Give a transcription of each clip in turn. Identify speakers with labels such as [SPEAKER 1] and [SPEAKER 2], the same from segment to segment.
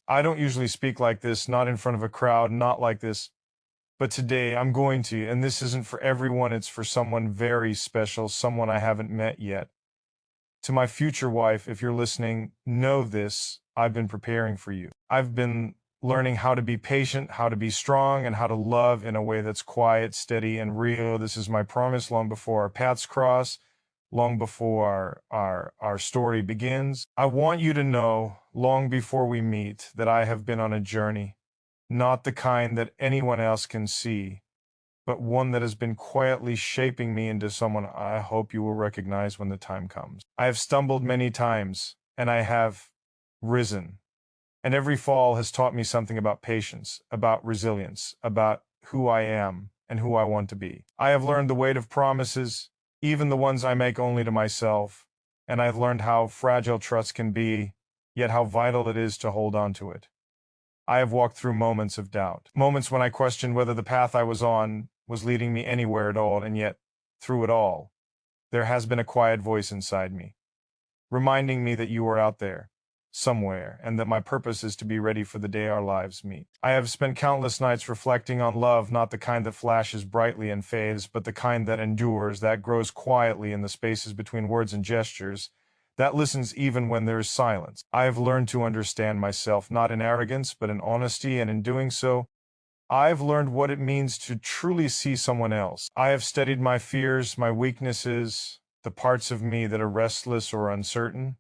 [SPEAKER 1] I don't usually speak like this, not in front of a crowd, not like this. But today I'm going to, and this isn't for everyone, it's for someone very special, someone I haven't met yet. To my future wife, if you're listening, know this, I've been preparing for you. I've been learning how to be patient, how to be strong, and how to love in a way that's quiet, steady, and real. This is my promise long before our paths cross, long before our story begins. I want you to know, long before we meet, that I have been on a journey, not the kind that anyone else can see, but one that has been quietly shaping me into someone I hope you will recognize when the time comes. I have stumbled many times, and I have risen. And every fall has taught me something about patience, about resilience, about who I am and who I want to be. I have learned the weight of promises, even the ones I make only to myself, and I've learned how fragile trust can be, yet how vital it is to hold on to it. I have walked through moments of doubt, moments when I questioned whether the path I was on was leading me anywhere at all, and yet, through it all, there has been a quiet voice inside me, reminding me that you are out there, somewhere, and that my purpose is to be ready for the day our lives meet. I have spent countless nights reflecting on love, not the kind that flashes brightly and fades, but the kind that endures, that grows quietly in the spaces between words and gestures, that listens even when there is silence. I have learned to understand myself, not in arrogance, but in honesty, and in doing so, I've learned what it means to truly see someone else. I have studied my fears, my weaknesses, the parts of me that are restless or uncertain,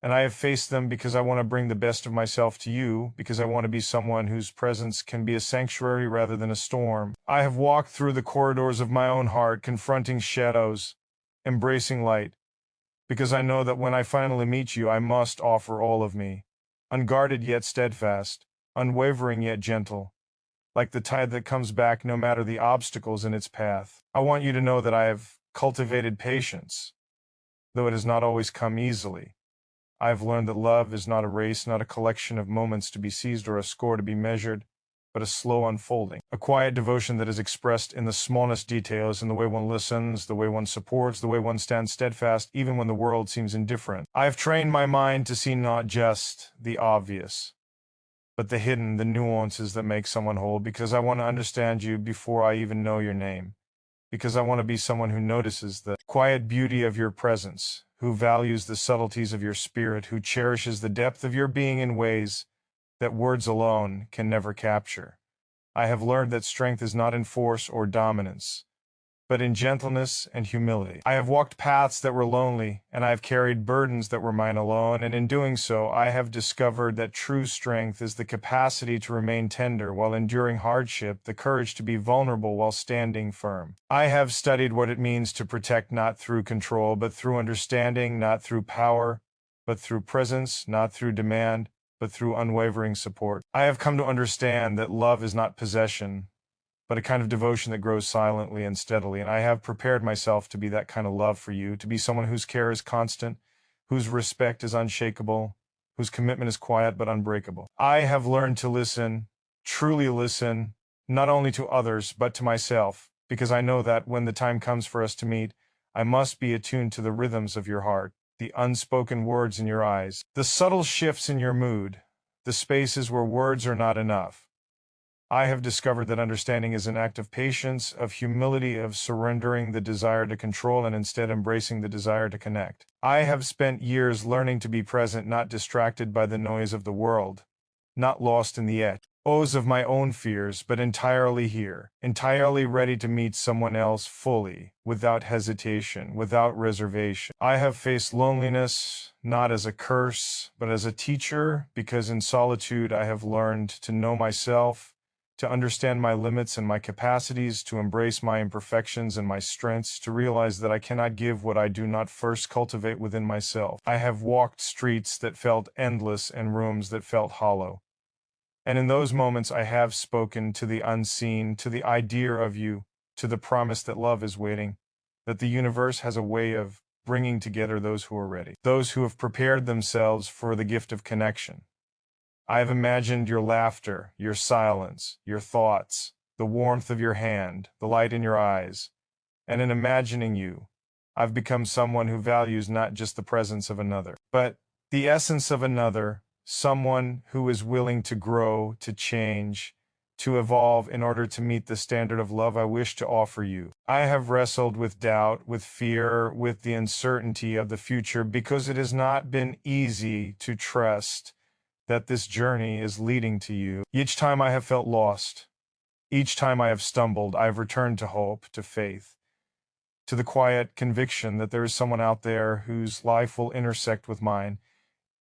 [SPEAKER 1] and I have faced them because I want to bring the best of myself to you, because I want to be someone whose presence can be a sanctuary rather than a storm. I have walked through the corridors of my own heart, confronting shadows, embracing light, because I know that when I finally meet you, I must offer all of me, unguarded yet steadfast, unwavering yet gentle, like the tide that comes back no matter the obstacles in its path. I want you to know that I have cultivated patience, though it has not always come easily. I have learned that love is not a race, not a collection of moments to be seized or a score to be measured, but a slow unfolding, a quiet devotion that is expressed in the smallest details, in the way one listens, the way one supports, the way one stands steadfast, even when the world seems indifferent. I have trained my mind to see not just the obvious, but the hidden, the nuances that make someone whole, because I want to understand you before I even know your name, because I want to be someone who notices the quiet beauty of your presence, who values the subtleties of your spirit, who cherishes the depth of your being in ways that words alone can never capture. I have learned that strength is not in force or dominance, but in gentleness and humility. I have walked paths that were lonely, and I have carried burdens that were mine alone, and in doing so, I have discovered that true strength is the capacity to remain tender while enduring hardship, the courage to be vulnerable while standing firm. I have studied what it means to protect not through control, but through understanding, not through power, but through presence, not through demand, but through unwavering support. I have come to understand that love is not possession, but a kind of devotion that grows silently and steadily, and I have prepared myself to be that kind of love for you, to be someone whose care is constant, whose respect is unshakable, whose commitment is quiet but unbreakable. I have learned to listen, truly listen, not only to others, but to myself, because I know that when the time comes for us to meet, I must be attuned to the rhythms of your heart, the unspoken words in your eyes, the subtle shifts in your mood, the spaces where words are not enough. I have discovered that understanding is an act of patience, of humility, of surrendering the desire to control and instead embracing the desire to connect. I have spent years learning to be present, not distracted by the noise of the world, not lost in the echoes of my own fears, but entirely here, entirely ready to meet someone else fully, without hesitation, without reservation. I have faced loneliness, not as a curse, but as a teacher, because in solitude I have learned to know myself, to understand my limits and my capacities, to embrace my imperfections and my strengths, to realize that I cannot give what I do not first cultivate within myself. I have walked streets that felt endless and rooms that felt hollow. And in those moments I have spoken to the unseen, to the idea of you, to the promise that love is waiting, that the universe has a way of bringing together those who are ready, those who have prepared themselves for the gift of connection. I have imagined your laughter, your silence, your thoughts, the warmth of your hand, the light in your eyes, and in imagining you, I've become someone who values not just the presence of another, but the essence of another, someone who is willing to grow, to change, to evolve in order to meet the standard of love I wish to offer you. I have wrestled with doubt, with fear, with the uncertainty of the future because it has not been easy to trust that this journey is leading to you. Each time I have felt lost, each time I have stumbled, I have returned to hope, to faith, to the quiet conviction that there is someone out there whose life will intersect with mine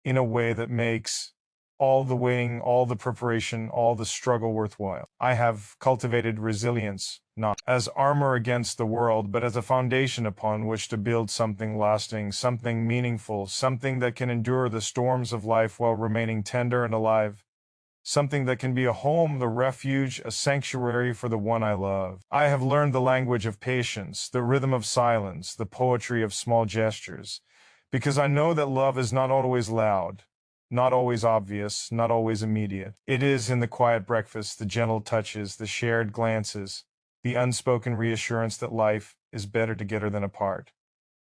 [SPEAKER 1] in a way that makes all the waiting, all the preparation, all the struggle worthwhile. I have cultivated resilience, not as armor against the world, but as a foundation upon which to build something lasting, something meaningful, something that can endure the storms of life while remaining tender and alive. Something that can be a home, the refuge, a sanctuary for the one I love. I have learned the language of patience, the rhythm of silence, the poetry of small gestures, because I know that love is not always loud, not always obvious, not always immediate. It is in the quiet breakfast, the gentle touches, the shared glances, the unspoken reassurance that life is better together than apart.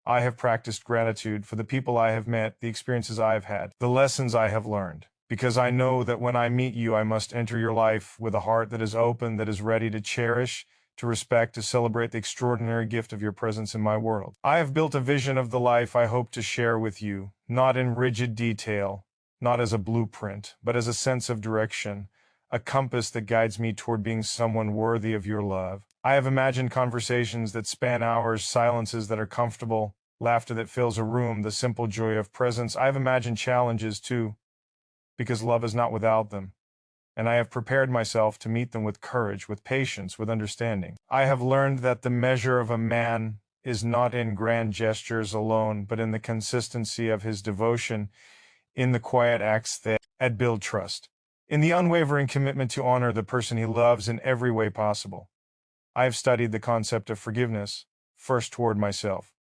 [SPEAKER 1] I have practiced gratitude for the people I have met, the experiences I have had, the lessons I have learned, because I know that when I meet you, I must enter your life with a heart that is open, that is ready to cherish, to respect, to celebrate the extraordinary gift of your presence in my world. I have built a vision of the life I hope to share with you, not in rigid detail, not as a blueprint, but as a sense of direction, a compass that guides me toward being someone worthy of your love. I have imagined conversations that span hours, silences that are comfortable, laughter that fills a room, the simple joy of presence. I have imagined challenges too, because love is not without them, and I have prepared myself to meet them with courage, with patience, with understanding. I have learned that the measure of a man is not in grand gestures alone, but in the consistency of his devotion, in the quiet acts that build trust, in the unwavering commitment to honor the person he loves in every way possible. I have studied the concept of forgiveness, first toward myself,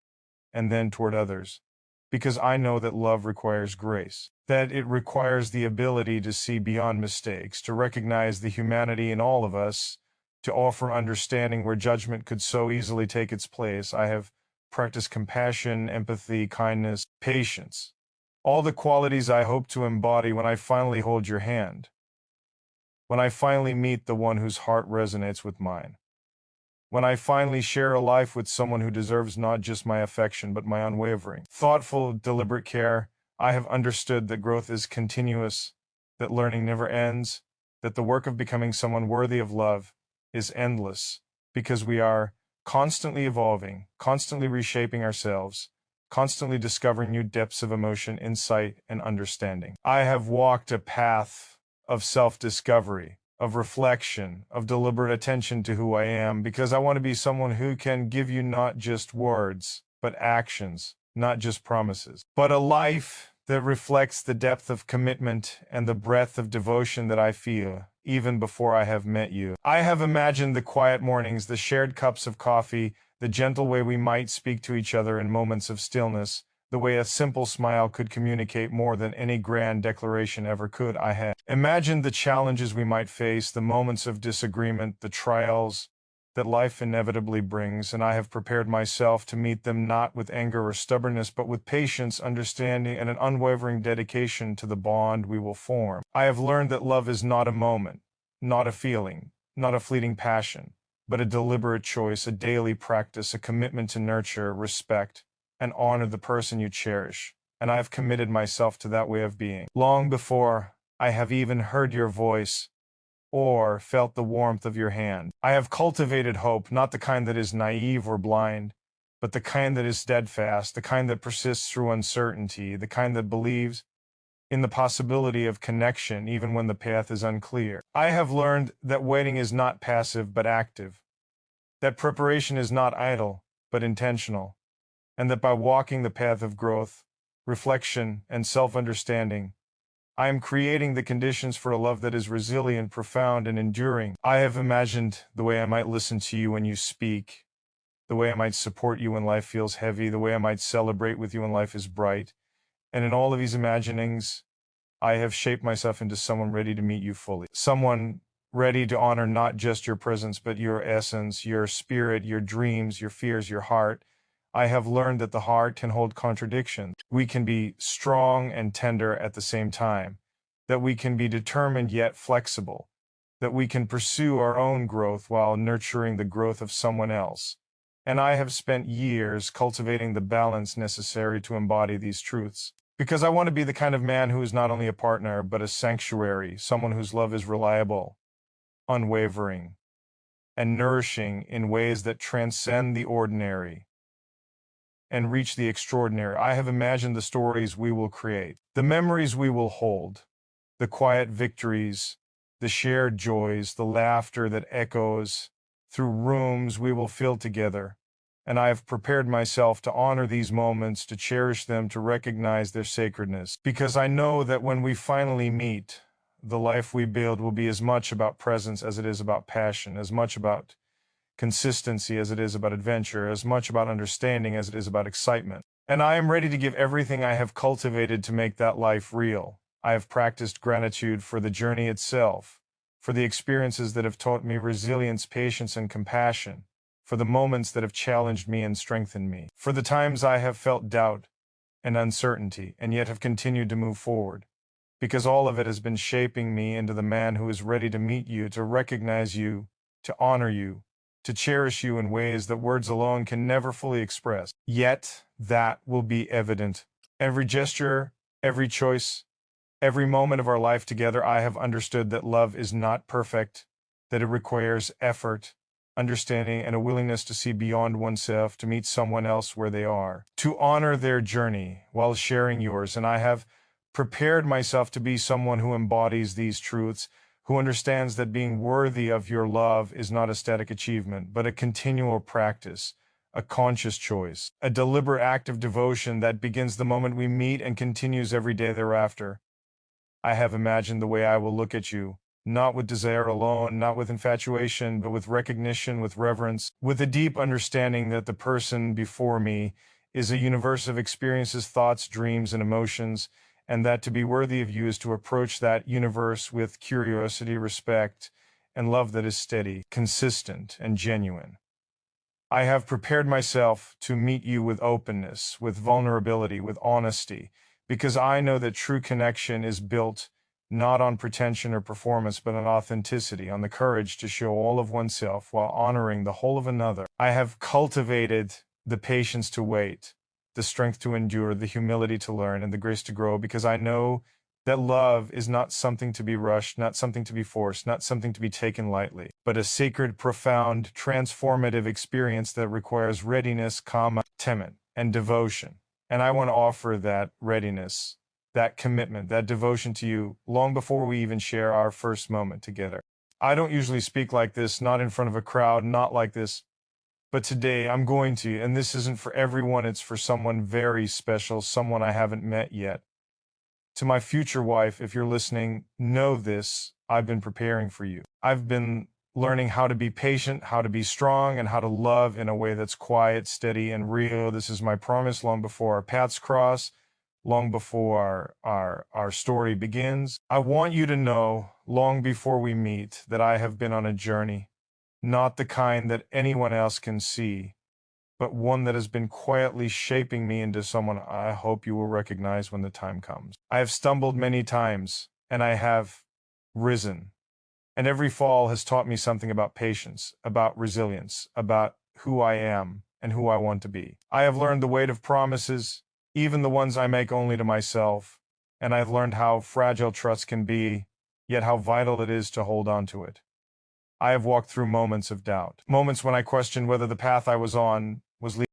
[SPEAKER 1] and then toward others, because I know that love requires grace, that it requires the ability to see beyond mistakes, to recognize the humanity in all of us, to offer understanding where judgment could so easily take its place. I have practiced compassion, empathy, kindness, patience, all the qualities I hope to embody when I finally hold your hand, when I finally meet the one whose heart resonates with mine. When I finally share a life with someone who deserves not just my affection, but my unwavering, thoughtful, deliberate care. I have understood that growth is continuous, that learning never ends, that the work of becoming someone worthy of love is endless, because we are constantly evolving, constantly reshaping ourselves, constantly discovering new depths of emotion, insight, and understanding. I have walked a path of self-discovery, of reflection, of deliberate attention to who I am, because I want to be someone who can give you not just words, but actions, not just promises, but a life that reflects the depth of commitment and the breadth of devotion that I feel, even before I have met you. I have imagined the quiet mornings, the shared cups of coffee, the gentle way we might speak to each other in moments of stillness, the way a simple smile could communicate more than any grand declaration ever could. I had imagined the challenges we might face, the moments of disagreement, the trials that life inevitably brings, and I have prepared myself to meet them not with anger or stubbornness, but with patience, understanding, and an unwavering dedication to the bond we will form. I have learned that love is not a moment, not a feeling, not a fleeting passion, but a deliberate choice, a daily practice, a commitment to nurture, respect, and honor the person you cherish, and I have committed myself to that way of being. Long before I have even heard your voice or felt the warmth of your hand, I have cultivated hope, not the kind that is naive or blind, but the kind that is steadfast, the kind that persists through uncertainty, the kind that believes in the possibility of connection even when the path is unclear. I have learned that waiting is not passive but active, that preparation is not idle but intentional, and that by walking the path of growth, reflection, and self-understanding, I am creating the conditions for a love that is resilient, profound, and enduring. I have imagined the way I might listen to you when you speak, the way I might support you when life feels heavy, the way I might celebrate with you when life is bright. And in all of these imaginings, I have shaped myself into someone ready to meet you fully. Someone ready to honor not just your presence, but your essence, your spirit, your dreams, your fears, your heart. I have learned that the heart can hold contradiction. We can be strong and tender at the same time. that we can be determined yet flexible, that we can pursue our own growth while nurturing the growth of someone else. And I have spent years cultivating the balance necessary to embody these truths. Because I want to be the kind of man who is not only a partner, but a sanctuary, someone whose love is reliable, unwavering, and nourishing in ways that transcend the ordinary and reach the extraordinary. I have imagined the stories we will create, the memories we will hold, the quiet victories, the shared joys, the laughter that echoes through rooms we will fill together. And I have prepared myself to honor these moments, to cherish them, to recognize their sacredness, because I know that when we finally meet, the life we build will be as much about presence as it is about passion, as much about consistency as it is about adventure, as much about understanding as it is about excitement. And I am ready to give everything I have cultivated to make that life real. I have practiced gratitude for the journey itself, for the experiences that have taught me resilience, patience, and compassion, for the moments that have challenged me and strengthened me, for the times I have felt doubt and uncertainty and yet have continued to move forward, because all of it has been shaping me into the man who is ready to meet you, to recognize you, to honor you, to cherish you in ways that words alone can never fully express. Yet that will be evident. Every gesture, every choice, every moment of our life together, I have understood that love is not perfect, that it requires effort, understanding, and a willingness to see beyond oneself, to meet someone else where they are, to honor their journey while sharing yours. And I have prepared myself to be someone who embodies these truths, who understands that being worthy of your love is not a static achievement, but a continual practice, a conscious choice, a deliberate act of devotion that begins the moment we meet and continues every day thereafter. I have imagined the way I will look at you, not with desire alone, not with infatuation, but with recognition, with reverence, with a deep understanding that the person before me is a universe of experiences, thoughts, dreams, and emotions, and that to be worthy of you is to approach that universe with curiosity, respect, and love that is steady, consistent, and genuine. I have prepared myself to meet you with openness, with vulnerability, with honesty, because I know that true connection is built not on pretension or performance, but on authenticity, on the courage to show all of oneself while honoring the whole of another. I have cultivated the patience to wait, the strength to endure, the humility to learn, and the grace to grow, because I know that love is not something to be rushed, not something to be forced, not something to be taken lightly, but a sacred, profound, transformative experience that requires readiness, commitment, and devotion. And I want to offer that readiness, that commitment, that devotion to you long before we even share our first moment together. I don't usually speak like this, not in front of a crowd, not like this, but today I'm going to, and this isn't for everyone, it's for someone very special, someone I haven't met yet. To my future wife, if you're listening, know this, I've been preparing for you. I've been learning how to be patient, how to be strong, and how to love in a way that's quiet, steady, and real. This is my promise long before our paths cross, long before our story begins. I want you to know, long before we meet, that I have been on a journey, not the kind that anyone else can see, but one that has been quietly shaping me into someone I hope you will recognize when the time comes. I have stumbled many times, and I have risen. And every fall has taught me something about patience, about resilience, about who I am and who I want to be. I have learned the weight of promises, even the ones I make only to myself, and I've learned how fragile trust can be, yet how vital it is to hold on to it. I have walked through moments of doubt, moments when I questioned whether the path I was on was leading